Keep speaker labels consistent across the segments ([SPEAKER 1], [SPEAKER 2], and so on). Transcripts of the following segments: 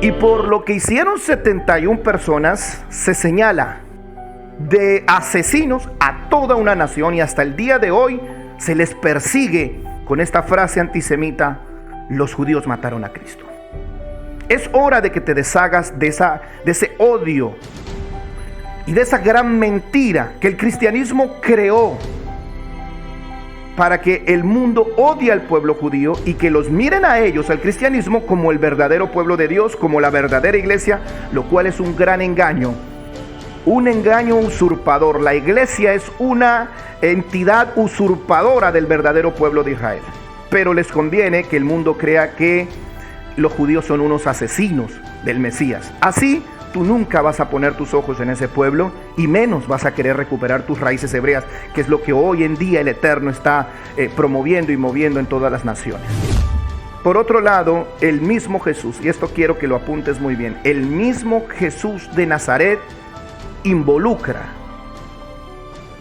[SPEAKER 1] Y por lo que hicieron 71 personas, se señala de asesinos a toda una nación, y hasta el día de hoy se les persigue con esta frase antisemita: los judíos mataron a Cristo. Es hora de que te deshagas de ese odio y de esa gran mentira que el cristianismo creó para que el mundo odie al pueblo judío y que los miren a ellos, al cristianismo, como el verdadero pueblo de Dios, como la verdadera iglesia, lo cual es un gran engaño, un engaño usurpador. La iglesia es una entidad usurpadora del verdadero pueblo de Israel, pero les conviene que el mundo crea que los judíos son unos asesinos del Mesías. Así tú nunca vas a poner tus ojos en ese pueblo, y menos vas a querer recuperar tus raíces hebreas, que es lo que hoy en día el Eterno está promoviendo y moviendo en todas las naciones. Por otro lado, el mismo Jesús, y esto quiero que lo apuntes muy bien, el mismo Jesús de Nazaret involucra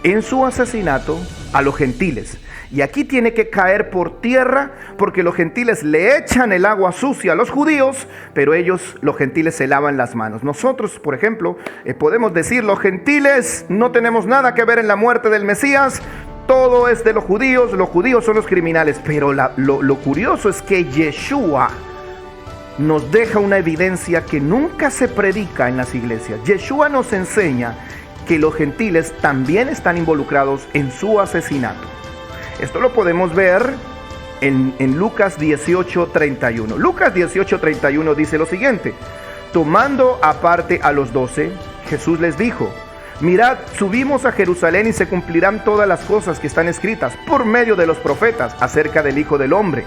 [SPEAKER 1] en su asesinato a los gentiles. Y aquí tiene que caer por tierra, porque los gentiles le echan el agua sucia a los judíos, pero ellos, los gentiles, se lavan las manos. Nosotros, por ejemplo, podemos decir: los gentiles no tenemos nada que ver en la muerte del Mesías, todo es de los judíos son los criminales. Pero lo curioso es que Yeshua nos deja una evidencia que nunca se predica en las iglesias. Yeshua nos enseña que los gentiles también están involucrados en su asesinato. Esto lo podemos ver en Lucas 18:31. Lucas 18:31 dice lo siguiente: tomando aparte a los 12, Jesús les dijo: mirad, subimos a Jerusalén y se cumplirán todas las cosas que están escritas por medio de los profetas acerca del Hijo del Hombre.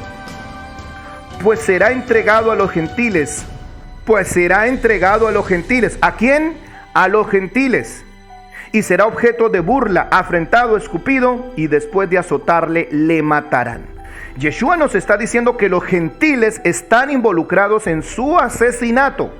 [SPEAKER 1] Pues será entregado a los gentiles. ¿A quién? A los gentiles. Y será objeto de burla, afrentado, escupido, y después de azotarle, le matarán. Yeshua nos está diciendo que los gentiles están involucrados en su asesinato.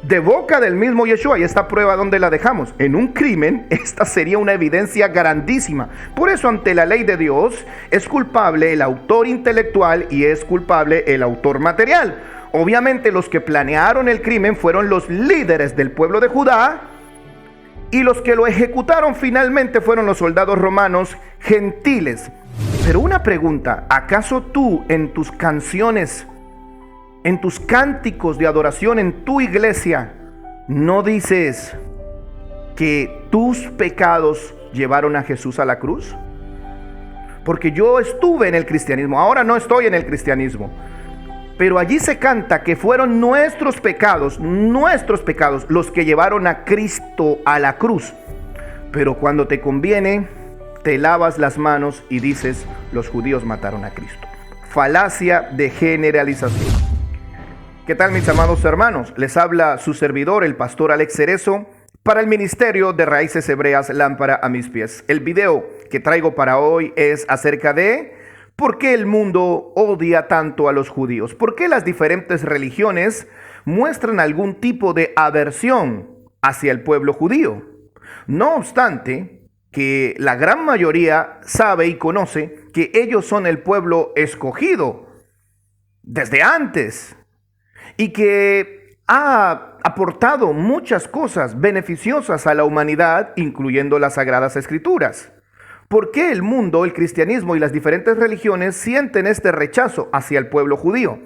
[SPEAKER 1] De boca del mismo Yeshua. Y esta prueba, ¿dónde la dejamos? En un crimen. Esta sería una evidencia grandísima. Por eso, ante la ley de Dios, es culpable el autor intelectual y es culpable el autor material. Obviamente, los que planearon el crimen fueron los líderes del pueblo de Judá, y los que lo ejecutaron finalmente fueron los soldados romanos gentiles. Pero una pregunta: ¿acaso tú en tus canciones, en tus cánticos de adoración, en tu iglesia, no dices que tus pecados llevaron a Jesús a la cruz? Porque yo estuve en el cristianismo, ahora no estoy en el cristianismo, pero allí se canta que fueron nuestros pecados los que llevaron a Cristo a la cruz. Pero cuando te conviene, te lavas las manos y dices: los judíos mataron a Cristo. Falacia de generalización. ¿Qué tal, mis amados hermanos? Les habla su servidor, el pastor Alex Cerezo, para el Ministerio de Raíces Hebreas, lámpara a mis pies. El video que traigo para hoy es acerca de ¿por qué el mundo odia tanto a los judíos? ¿Por qué las diferentes religiones muestran algún tipo de aversión hacia el pueblo judío? No obstante, que la gran mayoría sabe y conoce que ellos son el pueblo escogido desde antes y que ha aportado muchas cosas beneficiosas a la humanidad, incluyendo las Sagradas Escrituras. ¿Por qué el mundo, el cristianismo y las diferentes religiones sienten este rechazo hacia el pueblo judío?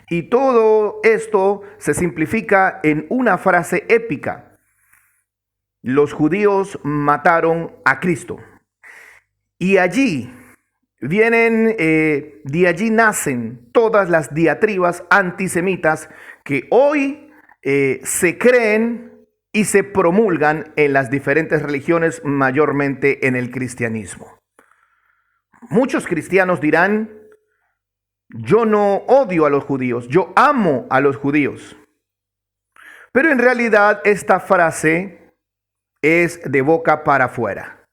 [SPEAKER 1] Y todo esto se simplifica en una frase épica: los judíos mataron a Cristo. Y allí de allí nacen todas las diatribas antisemitas que hoy se creen y se promulgan en las diferentes religiones, mayormente en el cristianismo. Muchos cristianos dirán: yo no odio a los judíos, yo amo a los judíos. Pero en realidad esta frase es de boca para afuera.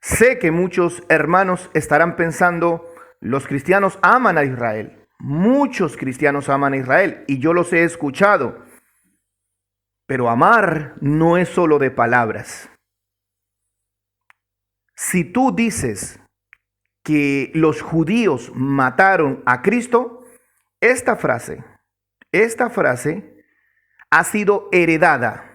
[SPEAKER 1] Sé que muchos hermanos estarán pensando: los cristianos aman a Israel. Muchos cristianos aman a Israel y yo los he escuchado. Pero amar no es solo de palabras. Si tú dices que los judíos mataron a Cristo, esta frase Esta frase ha sido heredada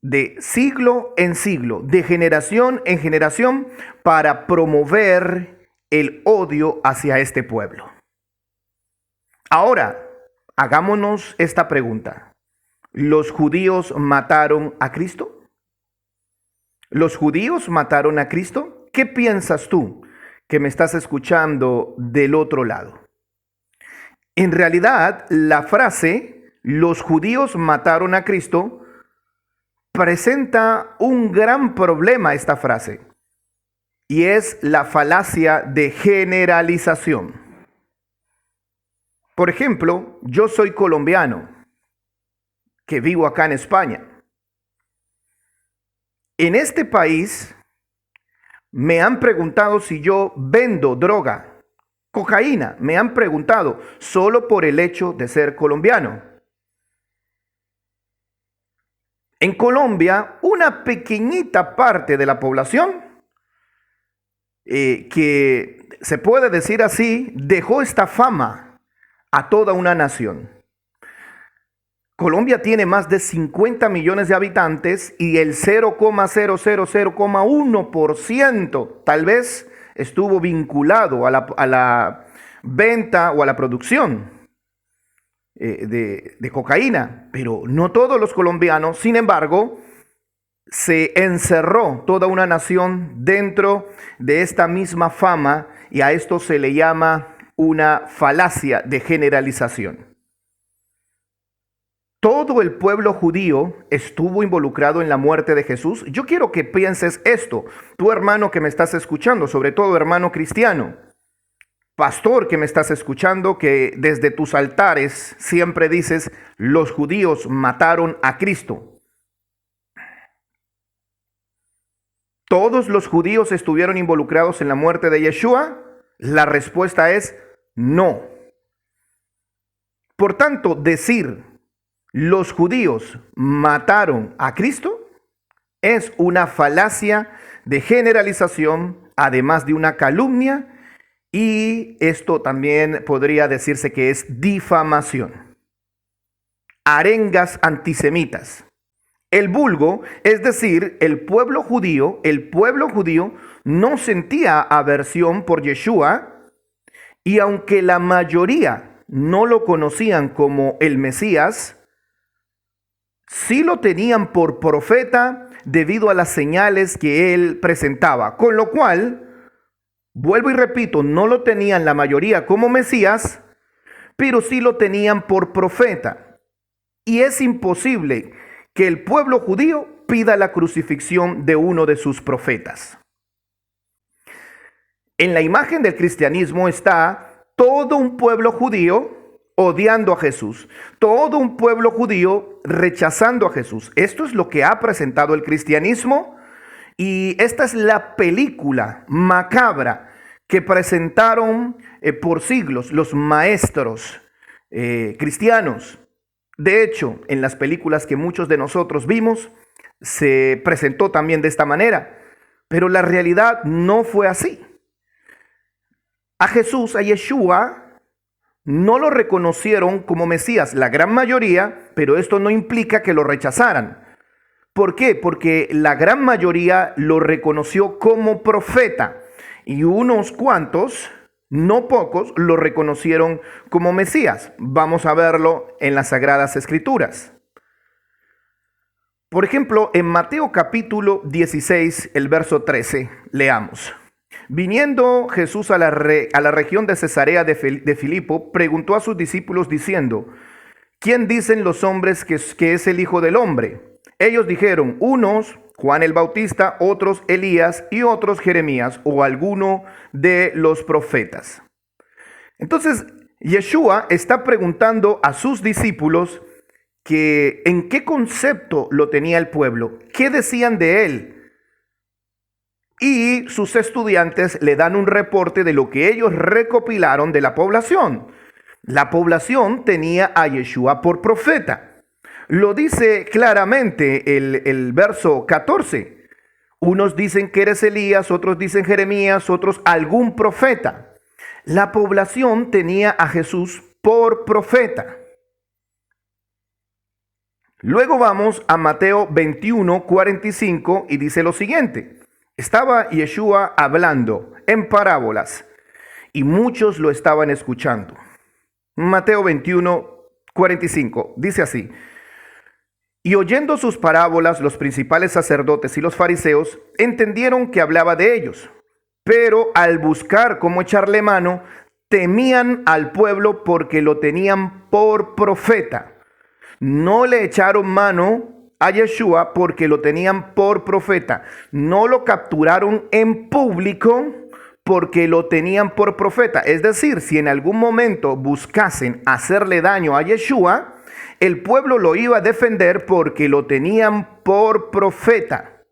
[SPEAKER 1] de siglo en siglo, de generación en generación, para promover el odio hacia este pueblo. Ahora, hagámonos esta pregunta. ¿Los judíos mataron a Cristo? ¿Los judíos mataron a Cristo? ¿Qué piensas tú que me estás escuchando del otro lado? En realidad, la frase "los judíos mataron a Cristo" presenta un gran problema esta frase, y es la falacia de generalización. Por ejemplo, yo soy colombiano, que vivo acá en España. En este país me han preguntado si yo vendo droga, cocaína. Me han preguntado solo por el hecho de ser colombiano. En Colombia, una pequeñita parte de la población, que se puede decir así, dejó esta fama a toda una nación. Colombia tiene más de 50 millones de habitantes y el 0,000,1% tal vez estuvo vinculado a la venta o a la producción de cocaína, pero no todos los colombianos. Sin embargo, se encerró toda una nación dentro de esta misma fama, y a esto se le llama una falacia de generalización. Todo el pueblo judío estuvo involucrado en la muerte de Jesús. Yo quiero que pienses esto, tú hermano que me estás escuchando, sobre todo hermano cristiano, pastor que me estás escuchando, que desde tus altares siempre dices: los judíos mataron a Cristo. ¿Todos los judíos estuvieron involucrados en la muerte de Yeshua? La respuesta es no. Por tanto, decir "los judíos mataron a Cristo" es una falacia de generalización, además de una calumnia, y esto también podría decirse que es difamación. Arengas antisemitas. El vulgo, es decir, el pueblo judío no sentía aversión por Yeshua, y aunque la mayoría no lo conocían como el Mesías, sí lo tenían por profeta debido a las señales que él presentaba. Con lo cual, vuelvo y repito, no lo tenían la mayoría como Mesías, pero sí lo tenían por profeta. Y es imposible que el pueblo judío pida la crucifixión de uno de sus profetas. En la imagen del cristianismo está todo un pueblo judío odiando a Jesús, todo un pueblo judío rechazando a Jesús. Esto es lo que ha presentado el cristianismo, y esta es la película macabra que presentaron por siglos los maestros cristianos. De hecho, en las películas que muchos de nosotros vimos, se presentó también de esta manera, pero la realidad no fue así. A Jesús, a Yeshua, no lo reconocieron como Mesías, la gran mayoría, pero esto no implica que lo rechazaran. ¿Por qué? Porque la gran mayoría lo reconoció como profeta, y unos cuantos, no pocos, lo reconocieron como Mesías. Vamos a verlo en las Sagradas Escrituras. Por ejemplo, en Mateo capítulo 16, el verso 13, leamos. Viniendo Jesús a la región de Cesarea de Filipo, preguntó a sus discípulos diciendo: ¿quién dicen los hombres que es el Hijo del Hombre? Ellos dijeron: unos Juan el Bautista, otros Elías y otros Jeremías o alguno de los profetas. Entonces, Yeshua está preguntando a sus discípulos que en qué concepto lo tenía el pueblo, qué decían de él. Y sus estudiantes le dan un reporte de lo que ellos recopilaron de la población. La población tenía a Yeshua por profeta. Lo dice claramente el verso 14. Unos dicen que eres Elías, otros dicen Jeremías, otros algún profeta. La población tenía a Jesús por profeta. Luego vamos a Mateo 21, 45 y dice lo siguiente. Estaba Yeshua hablando en parábolas y muchos lo estaban escuchando. Mateo 21, 45 dice así. Y oyendo sus parábolas, los principales sacerdotes y los fariseos entendieron que hablaba de ellos, pero al buscar cómo echarle mano, temían al pueblo porque lo tenían por profeta. No le echaron mano a Yeshua porque lo tenían por profeta. No lo capturaron en público porque lo tenían por profeta. Es decir, si en algún momento buscasen hacerle daño a Yeshua, el pueblo lo iba a defender porque lo tenían por profeta.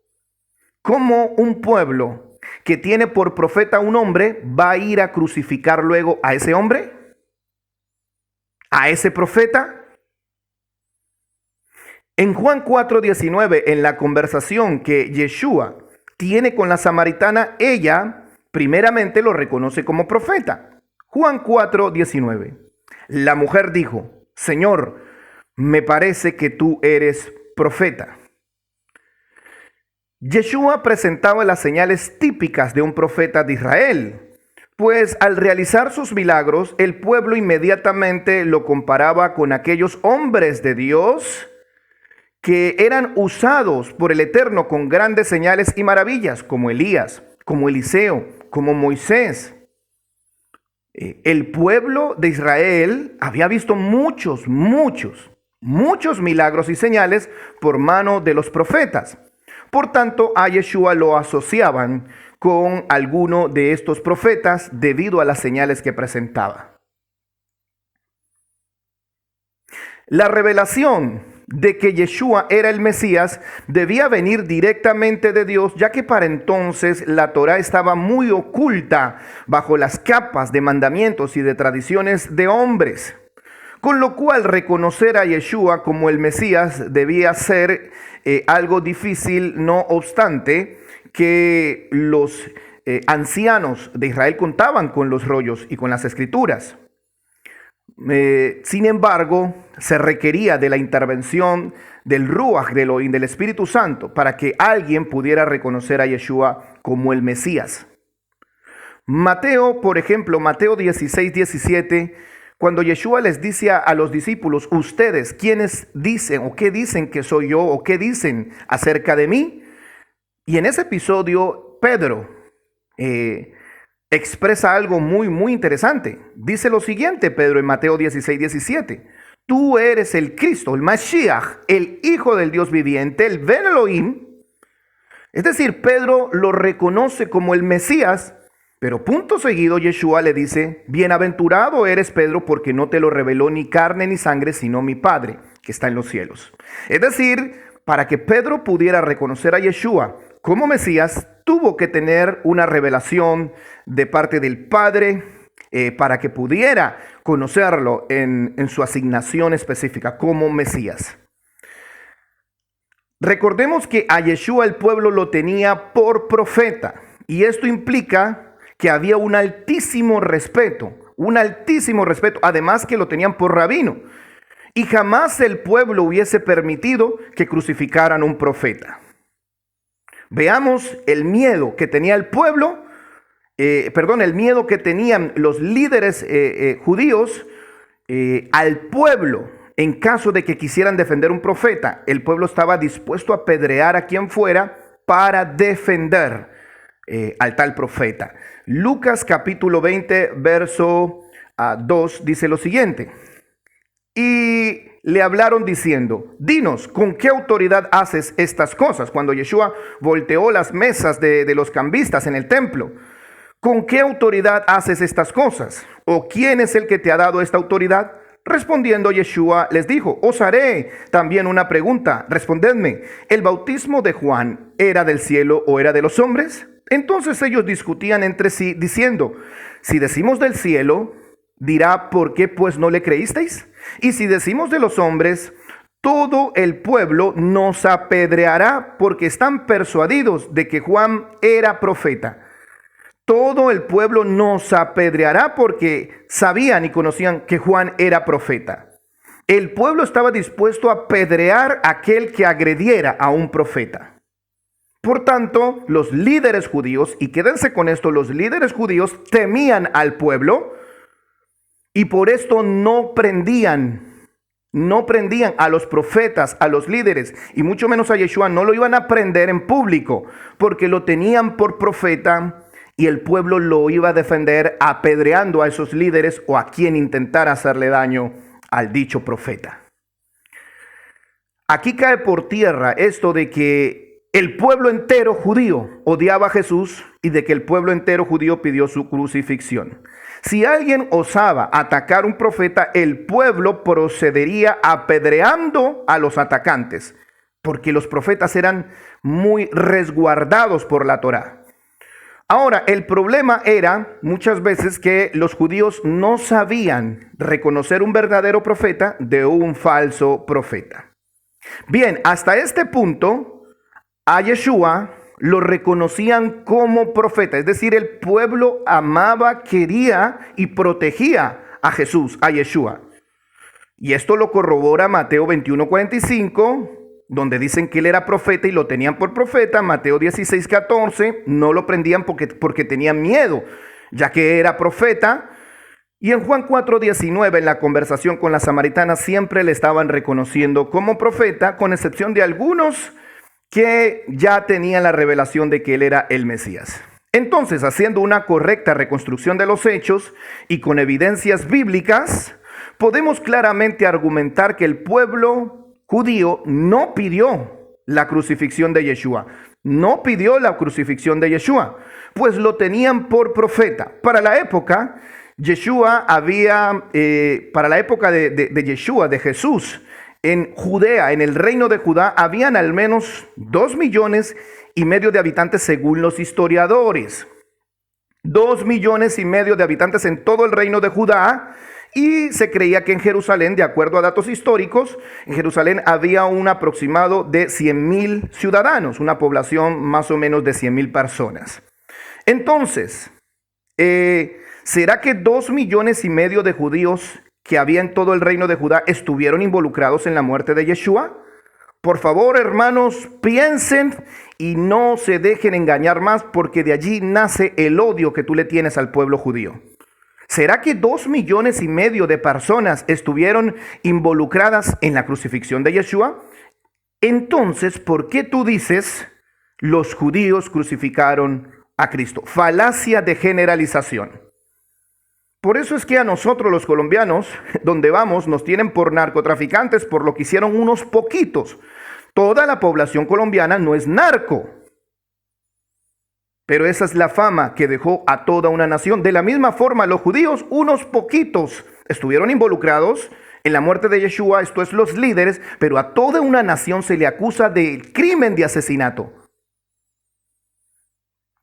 [SPEAKER 1] ¿Cómo un pueblo que tiene por profeta a un hombre va a ir a crucificar luego a ese hombre? ¿A ese profeta? En Juan 4:19, en la conversación que Yeshua tiene con la samaritana, ella primeramente lo reconoce como profeta. Juan 4:19. La mujer dijo, Señor, me parece que tú eres profeta. Yeshua presentaba las señales típicas de un profeta de Israel, pues al realizar sus milagros, el pueblo inmediatamente lo comparaba con aquellos hombres de Dios que eran usados por el Eterno con grandes señales y maravillas, como Elías, como Eliseo, como Moisés. El pueblo de Israel había visto muchos milagros y señales por mano de los profetas. Por tanto, a Yeshua lo asociaban con alguno de estos profetas debido a las señales que presentaba. La revelación de que Yeshua era el Mesías debía venir directamente de Dios, ya que para entonces la Torá estaba muy oculta bajo las capas de mandamientos y de tradiciones de hombres. Con lo cual reconocer a Yeshua como el Mesías debía ser algo difícil, no obstante que los ancianos de Israel contaban con los rollos y con las escrituras. Sin embargo, se requería de la intervención del Ruach, del Elohim, del Espíritu Santo, para que alguien pudiera reconocer a Yeshua como el Mesías. Mateo, por ejemplo, Mateo 16, 17, cuando Yeshua les dice a los discípulos, ustedes, ¿quiénes dicen o qué dicen que soy yo o qué dicen acerca de mí? Y en ese episodio, Pedro expresa algo muy interesante. Dice lo siguiente, Pedro, en Mateo 16, 17. Tú eres el Cristo, el Mashiach, el Hijo del Dios viviente, el Ben Elohim. Es decir, Pedro lo reconoce como el Mesías, pero punto seguido Yeshua le dice, bienaventurado eres Pedro porque no te lo reveló ni carne ni sangre, sino mi Padre que está en los cielos. Es decir, para que Pedro pudiera reconocer a Yeshua como Mesías, tuvo que tener una revelación de parte del Padre para que pudiera conocerlo en su asignación específica como Mesías. Recordemos que a Yeshua el pueblo lo tenía por profeta, y esto implica que había un altísimo respeto, además que lo tenían por rabino, y jamás el pueblo hubiese permitido que crucificaran un profeta. Veamos el miedo que tenía el pueblo, el miedo que tenían los líderes judíos al pueblo en caso de que quisieran defender un profeta. El pueblo estaba dispuesto a apedrear a quien fuera para defender al tal profeta. Lucas capítulo 20, verso 2 dice lo siguiente. Y le hablaron diciendo, dinos, ¿con qué autoridad haces estas cosas? Cuando Yeshua volteó las mesas de los cambistas en el templo. ¿Con qué autoridad haces estas cosas? ¿O quién es el que te ha dado esta autoridad? Respondiendo Yeshua les dijo, os haré también una pregunta, respondedme, ¿el bautismo de Juan era del cielo o era de los hombres? Entonces ellos discutían entre sí diciendo, si decimos del cielo, dirá, ¿por qué pues no le creísteis? Y si decimos de los hombres, todo el pueblo nos apedreará porque están persuadidos de que Juan era profeta. todo el pueblo nos apedreará porque sabían y conocían que Juan era profeta. El pueblo estaba dispuesto a apedrear a aquel que agrediera a un profeta. Por tanto, los líderes judíos, y quédense con esto, los líderes judíos temían al pueblo y por esto no prendían a los profetas, a los líderes, y mucho menos a Yeshua, no lo iban a prender en público, porque lo tenían por profeta y el pueblo lo iba a defender apedreando a esos líderes o a quien intentara hacerle daño al dicho profeta. Aquí cae por tierra esto de que el pueblo entero judío odiaba a Jesús y de que el pueblo entero judío pidió su crucifixión. Si alguien osaba atacar a un profeta, el pueblo procedería apedreando a los atacantes, porque los profetas eran muy resguardados por la Torá. Ahora, el problema era muchas veces que los judíos no sabían reconocer un verdadero profeta de un falso profeta. Bien, hasta este punto, a Yeshua lo reconocían como profeta, es decir, el pueblo amaba, quería y protegía a Jesús, a Yeshua. Y esto lo corrobora Mateo 21:45, donde dicen que él era profeta y lo tenían por profeta. Mateo 16:14, no lo prendían porque tenían miedo, ya que era profeta. Y en Juan 4:19, en la conversación con la samaritana, siempre le estaban reconociendo como profeta, con excepción de algunos que ya tenían la revelación de que él era el Mesías. Entonces, haciendo una correcta reconstrucción de los hechos y con evidencias bíblicas, podemos claramente argumentar que el pueblo judío no pidió la crucifixión de Yeshua. No pidió la crucifixión de Yeshua, pues lo tenían por profeta. Para la época, Yeshua para la época de Yeshua, de Jesús, en Judea, en el reino de Judá, habían al menos 2,5 millones de habitantes según los historiadores. 2,5 millones de habitantes en todo el reino de Judá. Y se creía que en Jerusalén, de acuerdo a datos históricos, en Jerusalén había un aproximado de 100,000 ciudadanos, una población más o menos de 100,000 personas. Entonces, ¿será que 2,5 millones de judíos que había en todo el reino de Judá estuvieron involucrados en la muerte de Yeshua? Por favor, hermanos, piensen y no se dejen engañar más, porque de allí nace el odio que tú le tienes al pueblo judío. ¿Será que 2,5 millones de personas estuvieron involucradas en la crucifixión de Yeshua? Entonces, ¿por qué tú dices los judíos crucificaron a Cristo? Falacia de generalización. Por eso es que a nosotros los colombianos, donde vamos, nos tienen por narcotraficantes por lo que hicieron unos poquitos. Toda la población colombiana no es narco. Pero esa es la fama que dejó a toda una nación. De la misma forma, los judíos, unos poquitos, estuvieron involucrados en la muerte de Yeshua, esto es los líderes, pero a toda una nación se le acusa del crimen de asesinato.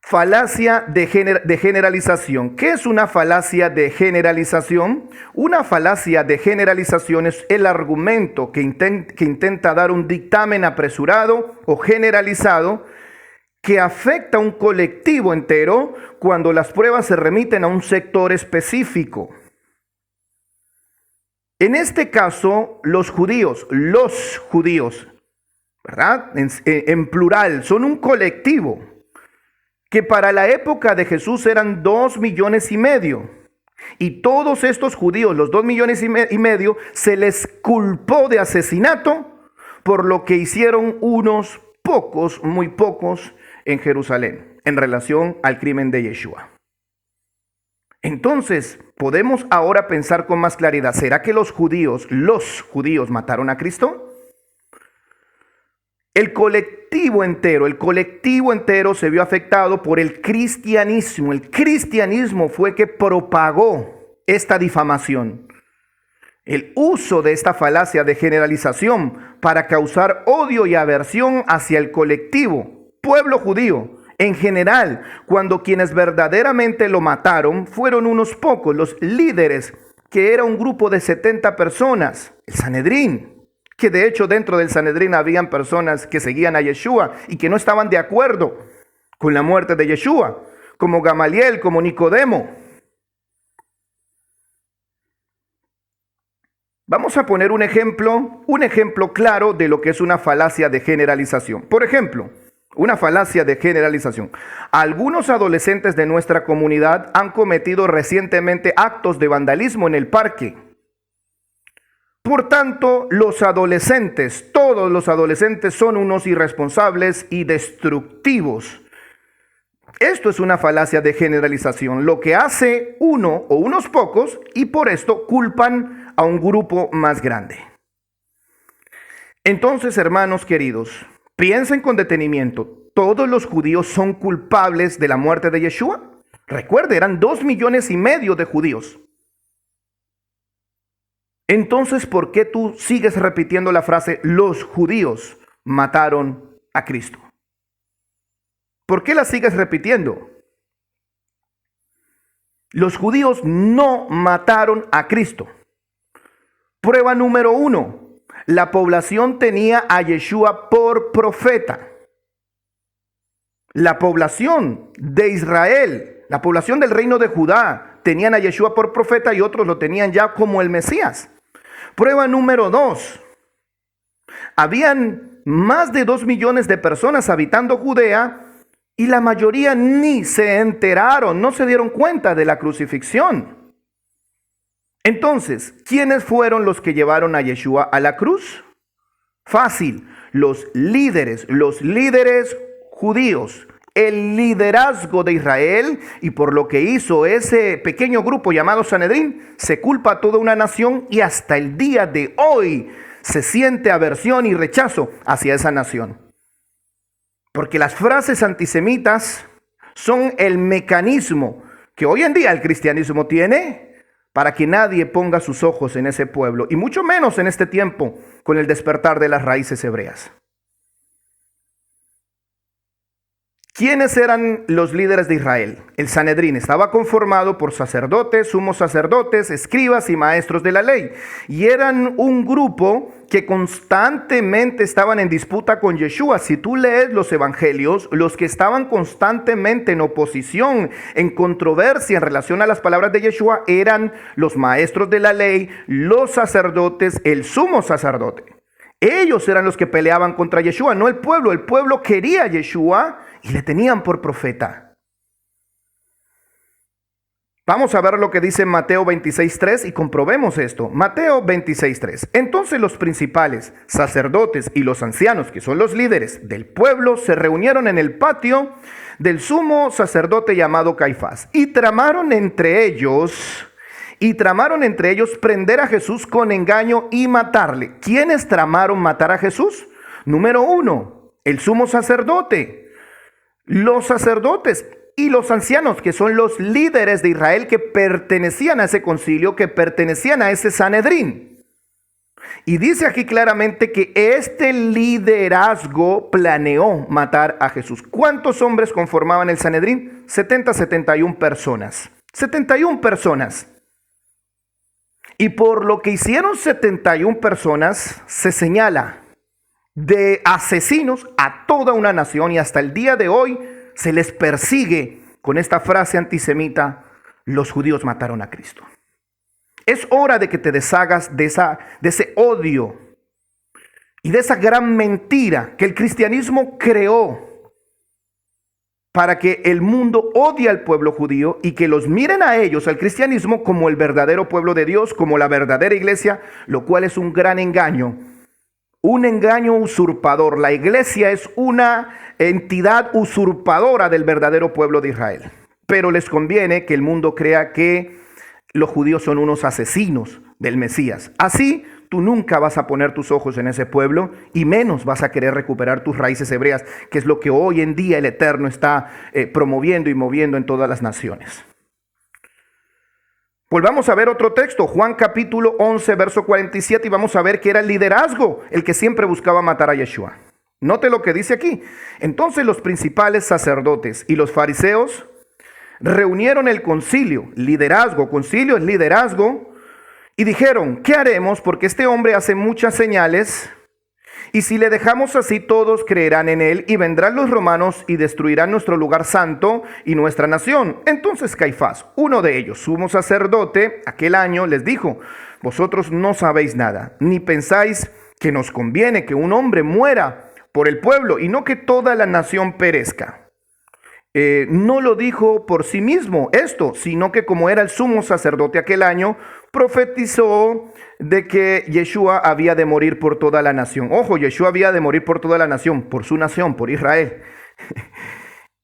[SPEAKER 1] Falacia de generalización. ¿Qué es una falacia de generalización? Una falacia de generalización es el argumento que intenta dar un dictamen apresurado o generalizado que afecta a un colectivo entero cuando las pruebas se remiten a un sector específico. En este caso, los judíos, ¿verdad? En plural, son un colectivo que para la época de Jesús eran 2,5 millones. Y todos estos judíos, los 2,5 millones, se les culpó de asesinato por lo que hicieron unos pocos, muy pocos, en Jerusalén, en relación al crimen de Yeshua. Entonces, podemos ahora pensar con más claridad, ¿será que los judíos mataron a Cristo? El colectivo entero se vio afectado por el cristianismo. El cristianismo fue que propagó esta difamación. El uso de esta falacia de generalización para causar odio y aversión hacia el colectivo pueblo judío en general, cuando quienes verdaderamente lo mataron fueron unos pocos, los líderes, que era un grupo de 70 personas, el Sanedrín, que de hecho dentro del Sanedrín habían personas que seguían a Yeshua y que no estaban de acuerdo con la muerte de Yeshua, como Gamaliel, como Nicodemo. Vamos a poner un ejemplo claro de lo que es una falacia de generalización. Por ejemplo, una falacia de generalización. Algunos adolescentes de nuestra comunidad han cometido recientemente actos de vandalismo en el parque. Por tanto, los adolescentes, todos los adolescentes son unos irresponsables y destructivos. Esto es una falacia de generalización, lo que hace uno o unos pocos, y por esto culpan a un grupo más grande. Entonces, hermanos queridos, piensen con detenimiento, ¿todos los judíos son culpables de la muerte de Yeshua? Recuerde, eran 2,5 millones de judíos. Entonces, ¿por qué tú sigues repitiendo la frase, los judíos mataron a Cristo? ¿Por qué la sigues repitiendo? Los judíos no mataron a Cristo. Prueba número 1. La población tenía a Yeshua por profeta. La población de Israel, la población del reino de Judá, tenían a Yeshua por profeta y otros lo tenían ya como el Mesías. Prueba número 2. Habían más de 2 millones de personas habitando Judea y la mayoría ni se enteraron, no se dieron cuenta de la crucifixión. Entonces, ¿quiénes fueron los que llevaron a Yeshua a la cruz? Fácil, los líderes judíos, el liderazgo de Israel, y por lo que hizo ese pequeño grupo llamado Sanedrín, se culpa a toda una nación y hasta el día de hoy se siente aversión y rechazo hacia esa nación. Porque las frases antisemitas son el mecanismo que hoy en día el cristianismo tiene para que nadie ponga sus ojos en ese pueblo, y mucho menos en este tiempo con el despertar de las raíces hebreas. ¿Quiénes eran los líderes de Israel? El Sanedrín estaba conformado por sacerdotes, sumos sacerdotes, escribas y maestros de la ley. Y eran un grupo que constantemente estaban en disputa con Yeshua. Si tú lees los evangelios, los que estaban constantemente en oposición, en controversia en relación a las palabras de Yeshua, eran los maestros de la ley, los sacerdotes, el sumo sacerdote. Ellos eran los que peleaban contra Yeshua, no el pueblo. El pueblo quería a Yeshua y le tenían por profeta. Vamos a ver lo que dice Mateo 26:3 y comprobemos esto. Mateo 26:3. Entonces los principales sacerdotes y los ancianos, que son los líderes del pueblo, se reunieron en el patio del sumo sacerdote llamado Caifás y tramaron entre ellos prender a Jesús con engaño y matarle. ¿Quiénes tramaron matar a Jesús? Número 1, el sumo sacerdote, los sacerdotes y los ancianos, que son los líderes de Israel que pertenecían a ese concilio, que pertenecían a ese Sanedrín. Y dice aquí claramente que este liderazgo planeó matar a Jesús. ¿Cuántos hombres conformaban el Sanedrín? 71 personas. 71 personas. Y por lo que hicieron 71 personas, se señala de asesinos a toda una nación, y hasta el día de hoy se les persigue con esta frase antisemita: los judíos mataron a Cristo. Es hora de que te deshagas de ese odio y de esa gran mentira que el cristianismo creó para que el mundo odie al pueblo judío y que los miren a ellos, al cristianismo, como el verdadero pueblo de Dios, como la verdadera iglesia, lo cual es un gran engaño. Un engaño usurpador. La iglesia es una entidad usurpadora del verdadero pueblo de Israel. Pero les conviene que el mundo crea que los judíos son unos asesinos del Mesías. Así, tú nunca vas a poner tus ojos en ese pueblo y menos vas a querer recuperar tus raíces hebreas, que es lo que hoy en día el Eterno está promoviendo y moviendo en todas las naciones. Volvamos a ver otro texto, Juan capítulo 11, verso 47, y vamos a ver que era el liderazgo el que siempre buscaba matar a Yeshua. Note lo que dice aquí. Entonces los principales sacerdotes y los fariseos reunieron el concilio, concilio es liderazgo, y dijeron: ¿qué haremos? Porque este hombre hace muchas señales Y si le dejamos así, todos creerán en él, y vendrán los romanos y destruirán nuestro lugar santo y nuestra nación. Entonces Caifás, uno de ellos, sumo sacerdote, aquel año les dijo: vosotros no sabéis nada, ni pensáis que nos conviene que un hombre muera por el pueblo y no que toda la nación perezca. No lo dijo por sí mismo esto, sino que como era el sumo sacerdote aquel año, profetizó de que Yeshua había de morir por toda la nación. Ojo, Yeshua había de morir por toda la nación, por su nación, por Israel.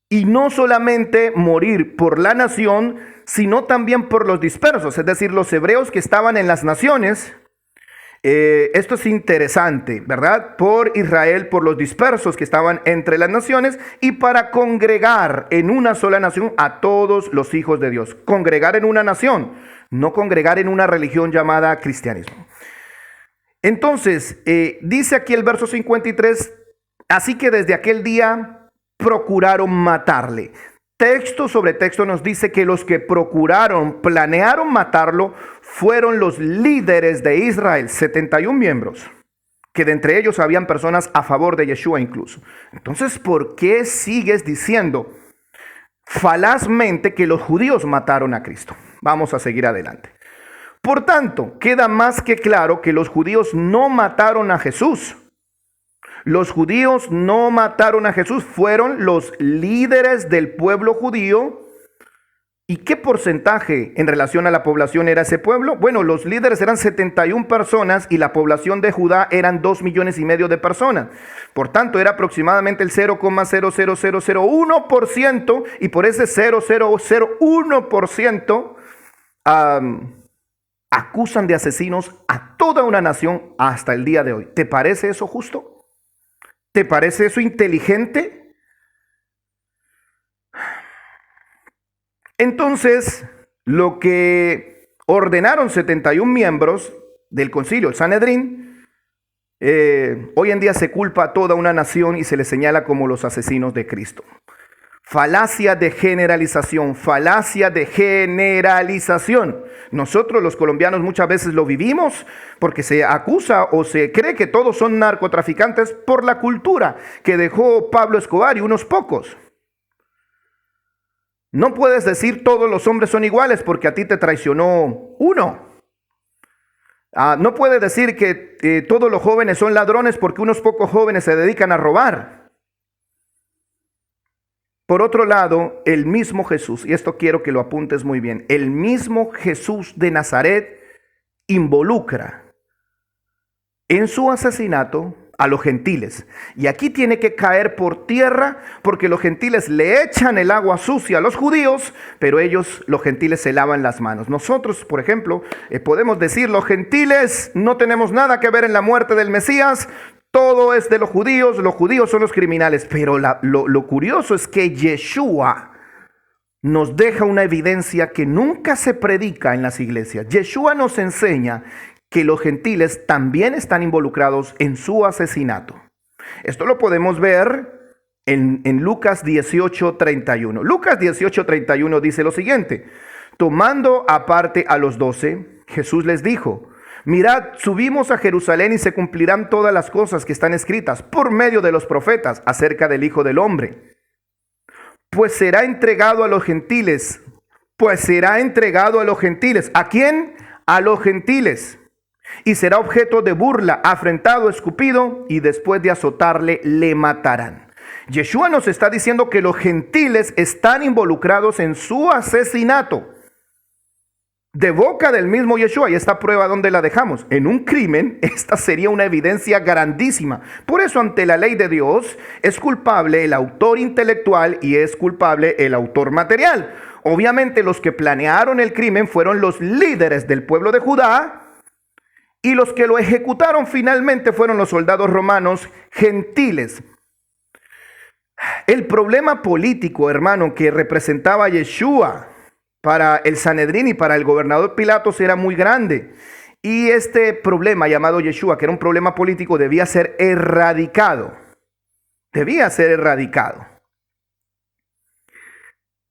[SPEAKER 1] Y no solamente morir por la nación, sino también por los dispersos, es decir, los hebreos que estaban en las naciones. Esto es interesante, ¿verdad? Por Israel, por los dispersos que estaban entre las naciones, y para congregar en una sola nación a todos los hijos de Dios. Congregar en una nación, no congregar en una religión llamada cristianismo. Entonces, dice aquí el verso 53, así que desde aquel día procuraron matarle. Texto sobre texto nos dice que los que planearon matarlo, fueron los líderes de Israel, 71 miembros, que de entre ellos habían personas a favor de Yeshua incluso. Entonces, ¿por qué sigues diciendo falazmente que los judíos mataron a Cristo? Vamos a seguir adelante. Por tanto, queda más que claro que los judíos no mataron a Jesús. Los judíos no mataron a Jesús, fueron los líderes del pueblo judío. ¿Y qué porcentaje en relación a la población era ese pueblo? Bueno, los líderes eran 71 personas y la población de Judá eran 2,5 millones de personas. Por tanto, era aproximadamente el 0,00001%, y por ese 0,001% acusan de asesinos a toda una nación hasta el día de hoy. ¿Te parece eso justo? ¿Te parece eso inteligente? Entonces, lo que ordenaron 71 miembros del concilio, el Sanedrín, hoy en día se culpa a toda una nación y se les señala como los asesinos de Cristo. Falacia de generalización, falacia de generalización. Nosotros los colombianos muchas veces lo vivimos porque se acusa o se cree que todos son narcotraficantes por la cultura que dejó Pablo Escobar y unos pocos. No puedes decir todos los hombres son iguales porque a ti te traicionó uno. No puedes decir que todos los jóvenes son ladrones porque unos pocos jóvenes se dedican a robar. Por otro lado, el mismo Jesús, y esto quiero que lo apuntes muy bien, el mismo Jesús de Nazaret involucra en su asesinato a los gentiles. Y aquí tiene que caer por tierra porque los gentiles le echan el agua sucia a los judíos, pero los gentiles se lavan las manos. Nosotros, por ejemplo, podemos decir, los gentiles no tenemos nada que ver en la muerte del Mesías, todo es de los judíos son los criminales. Pero lo curioso es que Yeshua nos deja una evidencia que nunca se predica en las iglesias. Yeshua nos enseña que los gentiles también están involucrados en su asesinato. Esto lo podemos ver en Lucas 18:31. Lucas 18:31 dice lo siguiente: tomando aparte a los 12, Jesús les dijo: mirad, subimos a Jerusalén y se cumplirán todas las cosas que están escritas por medio de los profetas acerca del Hijo del Hombre. Pues será entregado a los gentiles. ¿A quién? A los gentiles. Y será objeto de burla, afrentado, escupido, y después de azotarle, le matarán. Yeshua nos está diciendo que los gentiles están involucrados en su asesinato. De boca del mismo Yeshua, y esta prueba, ¿dónde la dejamos? En un crimen. Esta sería una evidencia grandísima. Por eso, ante la ley de Dios, es culpable el autor intelectual y es culpable el autor material. Obviamente, los que planearon el crimen fueron los líderes del pueblo de Judá, y los que lo ejecutaron finalmente fueron los soldados romanos gentiles. El problema político, hermano, que representaba Yeshua para el Sanedrín y para el gobernador Pilatos era muy grande. Y este problema llamado Yeshua, que era un problema político, debía ser erradicado.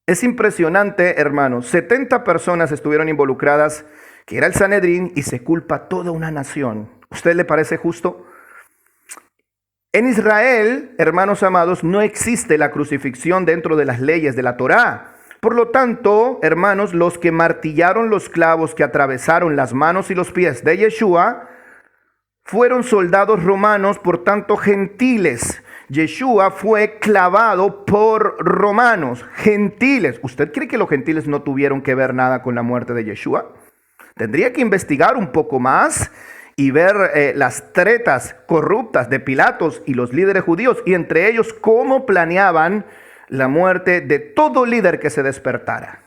[SPEAKER 1] Es impresionante, hermanos. 70 personas estuvieron involucradas, que era el Sanedrín, y se culpa a toda una nación. ¿Usted le parece justo? En Israel, hermanos amados, no existe la crucifixión dentro de las leyes de la Torá. Por lo tanto, hermanos, los que martillaron los clavos que atravesaron las manos y los pies de Yeshua fueron soldados romanos, por tanto gentiles. Yeshua fue clavado por romanos, gentiles. ¿Usted cree que los gentiles no tuvieron que ver nada con la muerte de Yeshua? Tendría que investigar un poco más y ver las tretas corruptas de Pilatos y los líderes judíos, y entre ellos cómo planeaban la muerte de todo líder que se despertara.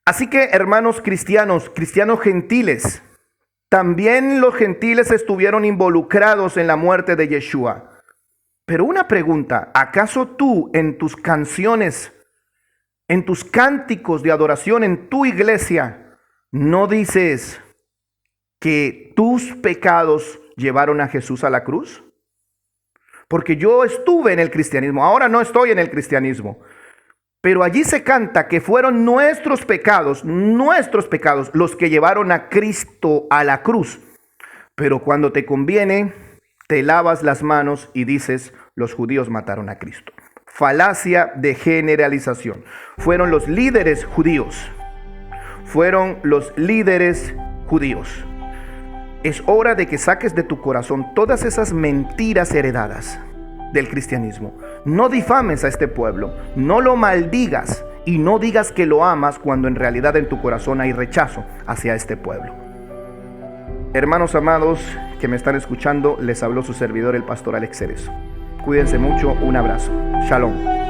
[SPEAKER 1] Así que, hermanos cristianos gentiles, también los gentiles estuvieron involucrados en la muerte de Yeshua. Pero una pregunta, ¿acaso tú en tus canciones, en tus cánticos de adoración, en tu iglesia, no dices que tus pecados llevaron a Jesús a la cruz? Porque yo estuve en el cristianismo, ahora no estoy en el cristianismo, pero allí se canta que fueron nuestros pecados los que llevaron a Cristo a la cruz. Pero cuando te conviene, te lavas las manos y dices, los judíos mataron a Cristo. Falacia de generalización. Fueron los líderes judíos. Es hora de que saques de tu corazón todas esas mentiras heredadas del cristianismo. No difames a este pueblo, no lo maldigas y no digas que lo amas cuando en realidad en tu corazón hay rechazo hacia este pueblo. Hermanos amados que me están escuchando, les habló su servidor el pastor Alex Cerezo. Cuídense mucho, un abrazo. Shalom.